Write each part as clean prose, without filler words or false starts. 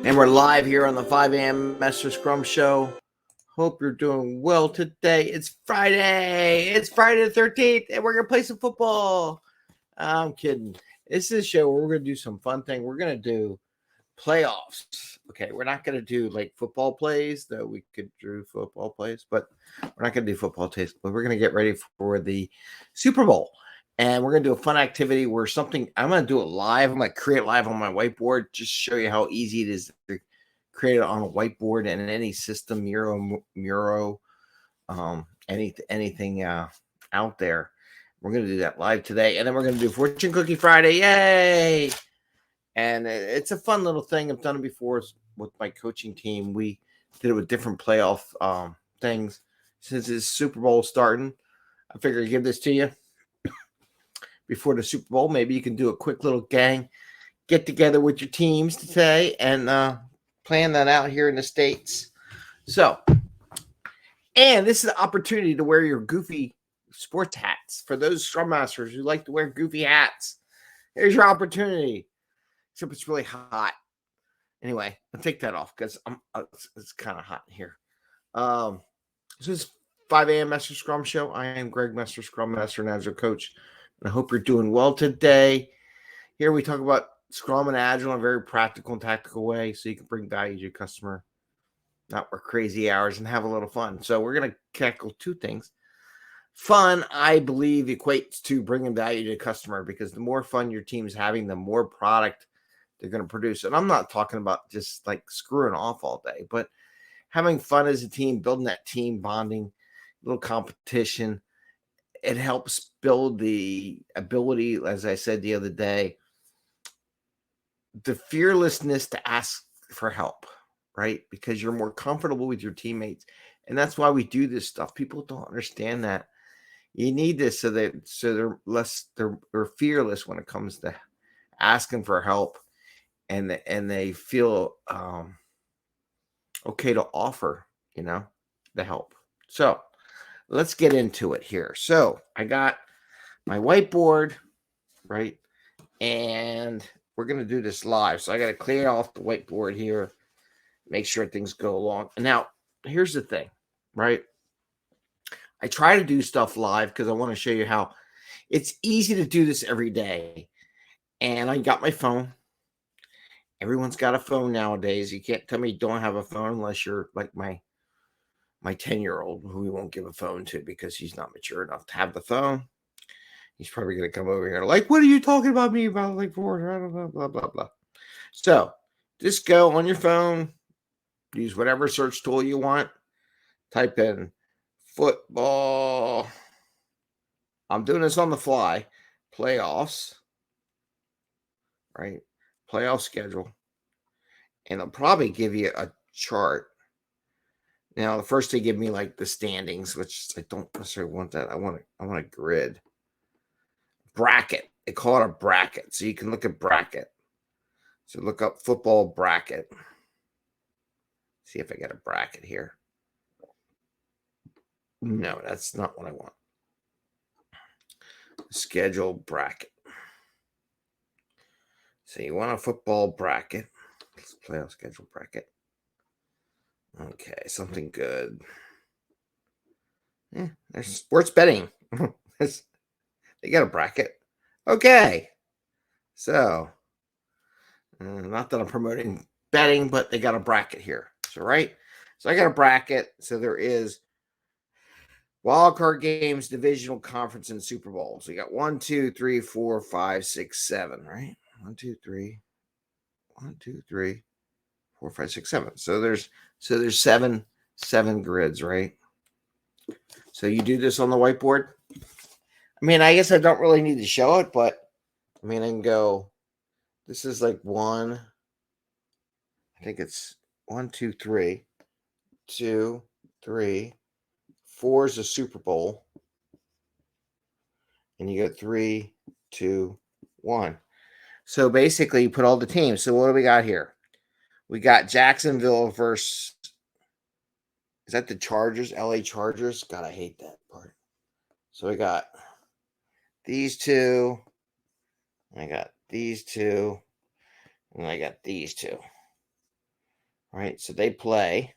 And we're live here on the 5 a.m. Mester Scrum Show. Hope you're doing well today. It's Friday. It's Friday the 13th, and we're going to play some football. I'm kidding. This is a show where we're going to do some fun thing. We're going to do playoffs. Okay, we're not going to do like football plays, though we could do football plays, but we're not going to do football plays. But we're going to get ready for the Super Bowl. And we're going to do a fun activity where I'm going to do it live. I'm going to create live on my whiteboard, just show you how easy it is to create it on a whiteboard and in any system, Miro, anything out there. We're going to do that live today. And then we're going to do Fortune Cookie Friday. Yay! And it's a fun little thing. I've done it before with my coaching team. We did it with different playoff things. Since it's Super Bowl starting, I figured I'd give this to you before the Super Bowl. Maybe you can do a quick little gang get together with your teams today and plan that out here in the States. So, and this is an opportunity to wear your goofy sports hats. For those Scrum Masters who like to wear goofy hats, here's your opportunity. Except it's really hot. Anyway, I'll take that off because it's kind of hot here. This is 5 a.m. Mester Scrum Show. I am Greg Mester, Scrum Master and Agile Coach. And I hope you're doing well today. Here we talk about Scrum and Agile in a very practical and tactical way so you can bring value to your customer, not work crazy hours, and have a little fun. So we're going to tackle two things. Fun, I believe, equates to bringing value to the customer because the more fun your team's having, the more product they're going to produce. And I'm not talking about just like screwing off all day, but having fun as a team, building that team bonding, little competition. It helps build the ability, as I said the other day, the fearlessness to ask for help, right? Because you're more comfortable with your teammates. And that's why we do this stuff. People don't understand that. You need this so they're fearless when it comes to asking for help, and they feel okay to offer, the help. So let's get into it here. So I got my whiteboard, right? And we're going to do this live. So I got to clear off the whiteboard here, make sure things go along. And now here's the thing, right? I try to do stuff live because I want to show you how it's easy to do this every day. And I got my phone. Everyone's got a phone nowadays. You can't tell me you don't have a phone unless you're like my 10-year-old who we won't give a phone to because he's not mature enough to have the phone. He's probably going to come over here like, what are you talking about me about? Like, blah, blah, blah, blah, blah. So just go on your phone, use whatever search tool you want, type in football. I'm doing this on the fly. Playoffs, right? Playoff schedule. And they'll probably give you a chart. Now, the first they give me like the standings, which I don't necessarily want that. I want a grid. Bracket. They call it a bracket. So you can look at bracket. So look up football bracket. See if I get a bracket here. No, that's not what I want. Schedule bracket. So you want a football bracket. Let's playoff schedule bracket. Okay, something good. There's sports betting. They got a bracket. Okay. So, not that I'm promoting betting, but they got a bracket here. So, right? So I got a bracket. So there is wildcard games, divisional conference, and Super Bowl. So you got 1, 2, 3, 4, 5, 6, 7, right? 1, 2, 3. 1, 2, 3, 4, 5, 6, 7. So there's seven grids, right? So you do this on the whiteboard. I mean, I guess I don't really need to show it, but I mean, I can go. This is like 1. I think it's 1, 2, 3, 2, 3, 4 is a Super Bowl, and you go 3, 2, 1. So basically, you put all the teams. So what do we got here? We got Jacksonville versus. Is that the Chargers? LA Chargers? God, I hate that part. So we got these two. I got these two. And I got these two. right? So they play,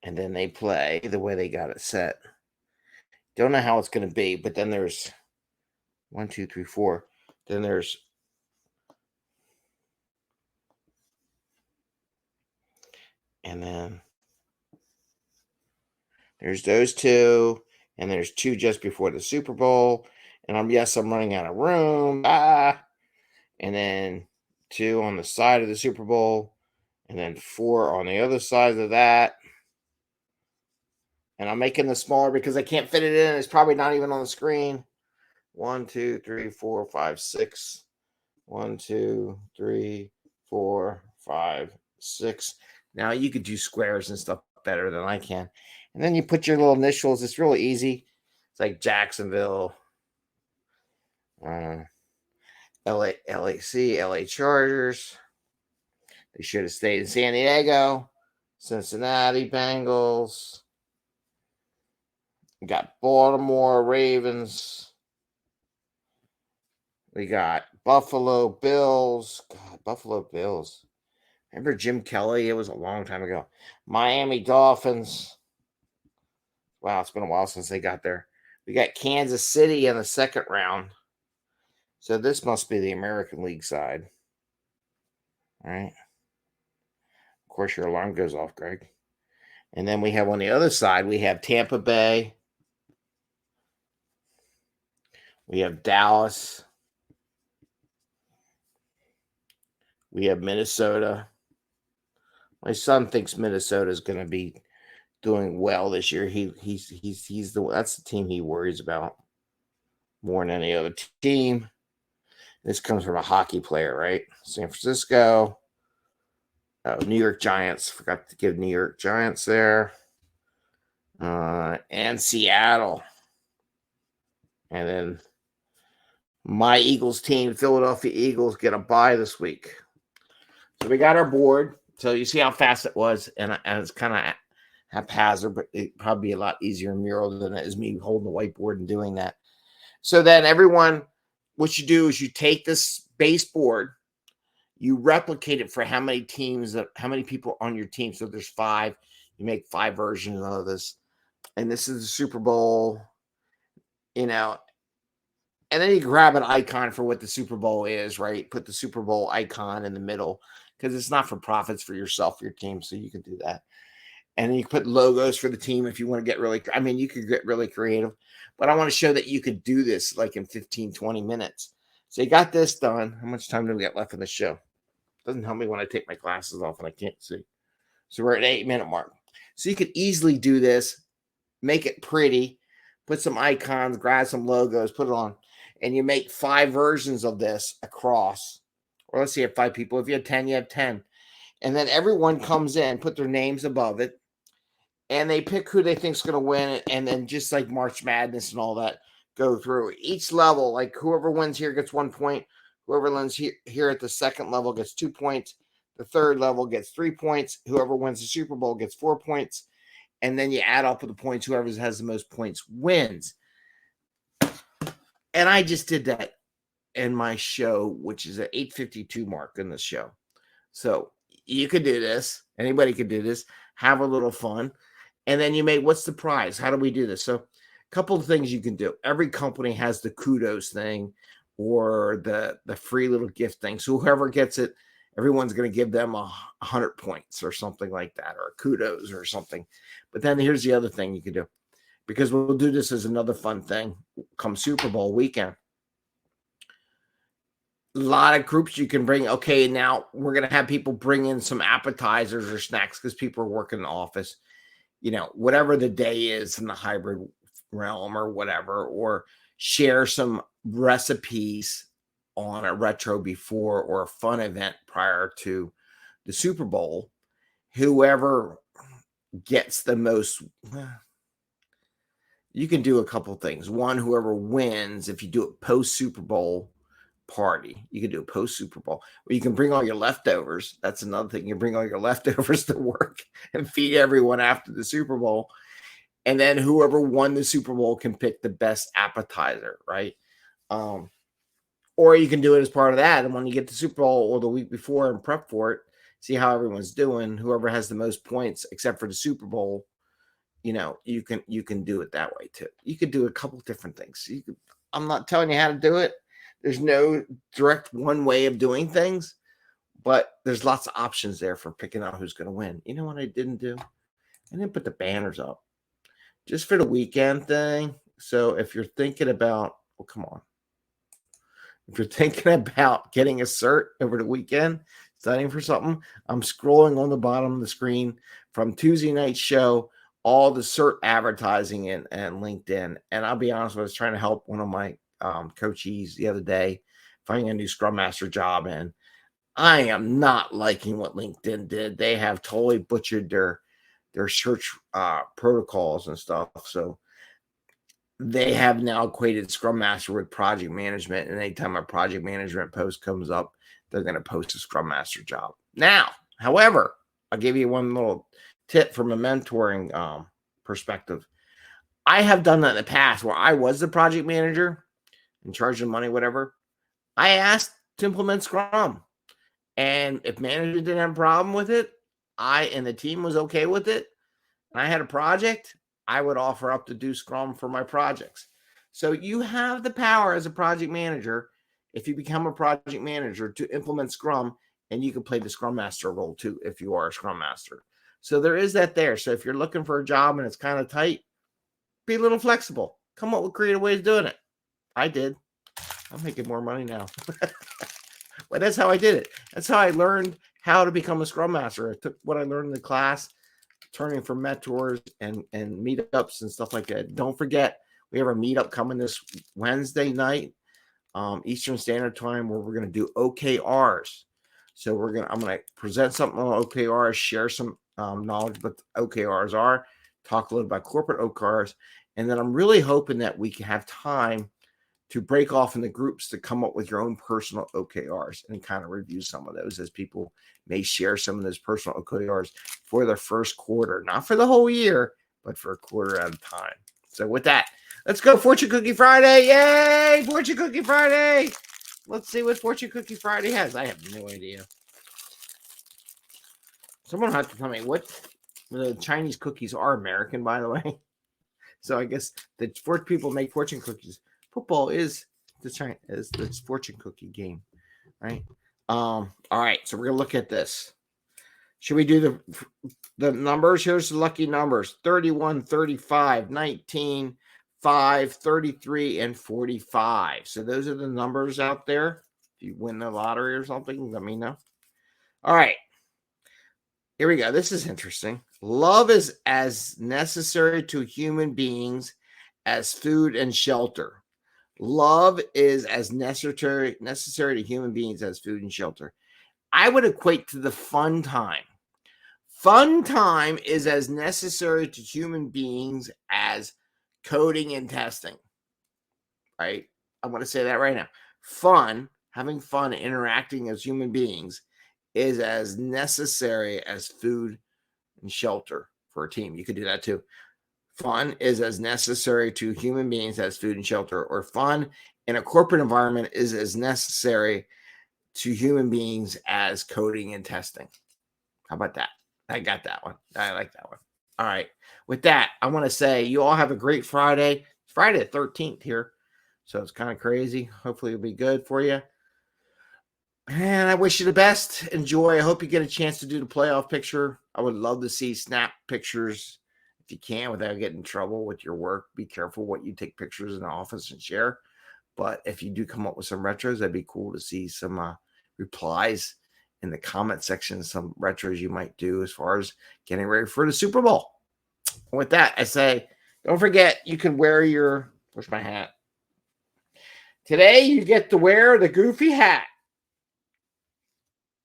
and then they play the way they got it set. Don't know how it's going to be, but then there's 1, 2, 3, 4. Then there's and then there's those two, and there's two just before the Super Bowl. And I'm running out of room. And then two on the side of the Super Bowl, and then 4 on the other side of that. And I'm making this smaller because I can't fit it in. It's probably not even on the screen. 1, 2, 3, 4, 5, 6. 1, 2, 3, 4, 5, 6. Now you could do squares and stuff better than I can. And then you put your little initials. It's really easy. It's like Jacksonville, LA Chargers. They should have stayed in San Diego. Cincinnati Bengals. We got Baltimore Ravens. We got Buffalo Bills. God, Buffalo Bills. Remember Jim Kelly? It was a long time ago. Miami Dolphins. Wow, it's been a while since they got there. We got Kansas City in the second round. So this must be the American League side. All right. Of course, your alarm goes off, Greg. And then we have on the other side, we have Tampa Bay. We have Dallas. We have Minnesota. My son thinks Minnesota is going to be doing well this year. That's the team he worries about more than any other team. This comes from a hockey player, right? San Francisco. New York Giants. Forgot to give New York Giants there. And Seattle. And then my Eagles team, Philadelphia Eagles, get a bye this week. So we got our board. So you see how fast it was. And it's kind of haphazard, but it'd probably be a lot easier in Mural than it is me holding the whiteboard and doing that. So then everyone, what you do is you take this baseboard, you replicate it for how many teams, how many people on your team. So there's 5. You make 5 versions of this. And this is the Super Bowl, and then you grab an icon for what the Super Bowl is, right? Put the Super Bowl icon in the middle because it's not for profits for yourself, your team. So you can do that. And then you put logos for the team if you want to get you could get really creative. But I want to show that you could do this like in 15, 20 minutes. So you got this done. How much time do we got left in the show? Doesn't help me when I take my glasses off and I can't see. So we're at 8-minute mark. So you could easily do this, make it pretty, put some icons, grab some logos, put it on, and you make 5 versions of this across. Or let's say you have 5 people. If you have 10, you have 10. And then everyone comes in, put their names above it, and they pick who they think is going to win it. And then just like March Madness and all that, go through each level. Like whoever wins here gets 1 point. Whoever wins here at the second level gets 2 points. The third level gets 3 points. Whoever wins the Super Bowl gets 4 points. And then you add up the points. Whoever has the most points wins. And I just did that in my show, which is at 8:52 mark in the show. So you could do this. Anybody could do this. Have a little fun. And then you make, what's the prize? How do we do this? So a couple of things you can do. Every company has the kudos thing or the free little gift thing. So whoever gets it, everyone's going to give them 100 points or something like that, or kudos or something. But then here's the other thing you can do, because we'll do this as another fun thing come Super Bowl weekend. A lot of groups you can bring. Okay, now we're going to have people bring in some appetizers or snacks because people are working in the office. Whatever the day is in the hybrid realm or whatever, or share some recipes on a retro before or a fun event prior to the Super Bowl. Whoever gets the most, you can do a couple things. One, whoever wins, if you do it post Super Bowl party, you can do a post Super Bowl, or you can bring all your leftovers. That's another thing. You bring all your leftovers to work and feed everyone after the Super Bowl. And then whoever won the Super Bowl can pick the best appetizer, right? Or you can do it as part of that. And when you get the Super Bowl or the week before and prep for it, see how everyone's doing. Whoever has the most points, except for the Superbowl, you can do it that way too. You could do a couple different things. I'm not telling you how to do it. There's no direct one way of doing things, but there's lots of options there for picking out who's going to win. You know what I didn't do? I didn't put the banners up just for the weekend thing. So if you're thinking about, well, come on. If you're thinking about getting a cert over the weekend, studying for something, I'm scrolling on the bottom of the screen from Tuesday night's show, all the cert advertising and LinkedIn. And I'll be honest, I was trying to help one of my coachees the other day finding a new Scrum Master job, and I am not liking what LinkedIn did. They have totally butchered their search protocols and stuff. So they have now equated Scrum Master with project management. And anytime a project management post comes up, they're going to post a Scrum Master job. Now, however, I'll give you one little tip from a mentoring perspective. I have done that in the past where I was the project manager in charge of money, whatever. I asked to implement Scrum. And if management didn't have a problem with it, and the team was okay with it, and I had a project, I would offer up to do Scrum for my projects. So you have the power as a project manager, if you become a project manager, to implement Scrum, and you can play the Scrum Master role too if you are a Scrum Master. So there is that there. So if you're looking for a job and it's kind of tight, be a little flexible. Come up with creative ways of doing it. I did. I'm making more money now. But that's how I did it. That's how I learned how to become a Scrum Master. I took what I learned in the class, turning from mentors and meetups and stuff like that. Don't forget, we have a meetup coming this Wednesday night, Eastern Standard Time, where we're going to do OKRs. So I'm going to present something on OKRs, share some knowledge what OKRs are, talk a little about corporate OKRs, and then I'm really hoping that we can have time to break off in the groups to come up with your own personal OKRs and kind of review some of those, as people may share some of those personal OKRs for their first quarter, not for the whole year, but for a quarter at a time. So with that, let's go Fortune Cookie Friday. Yay! Fortune Cookie Friday. Let's see what Fortune Cookie Friday has. I have no idea. Someone has to tell me what the Chinese cookies are. American, by the way. So I guess the people make fortune cookies. Football is the fortune cookie game, right? All right, so we're gonna look at this. Should we do the numbers? Here's the lucky numbers: 31, 35, 19, 5, 33, and 45. So those are the numbers out there. If you win the lottery or something, let me know. All right, here we go. This is interesting. Love is as necessary to human beings as food and shelter. Love is as necessary to human beings as food and shelter. I would equate to the fun time. Fun time is as necessary to human beings as coding and testing, right? I'm going to say that right now. Having fun, interacting as human beings is as necessary as food and shelter for a team. You could do that too. Fun is as necessary to human beings as food and shelter, or fun in a corporate environment is as necessary to human beings as coding and testing. How about that? I got that one. I like that one. All right. With that, I want to say you all have a great Friday. It's Friday the 13th here, so it's kind of crazy. Hopefully it'll be good for you. And I wish you the best. Enjoy. I hope you get a chance to do the playoff picture. I would love to see snap pictures if you can without getting in trouble with your work. Be careful what you take pictures in the office and share. But if you do come up with some retros, that'd be cool to see some replies in the comment section, some retros you might do as far as getting ready for the Super Bowl. And with that, I say, don't forget, you can wear where's my hat? Today, you get to wear the goofy hat.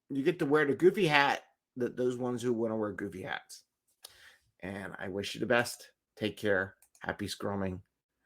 You get to wear the goofy hat, those ones who want to wear goofy hats. And I wish you the best. Take care. Happy scrumming.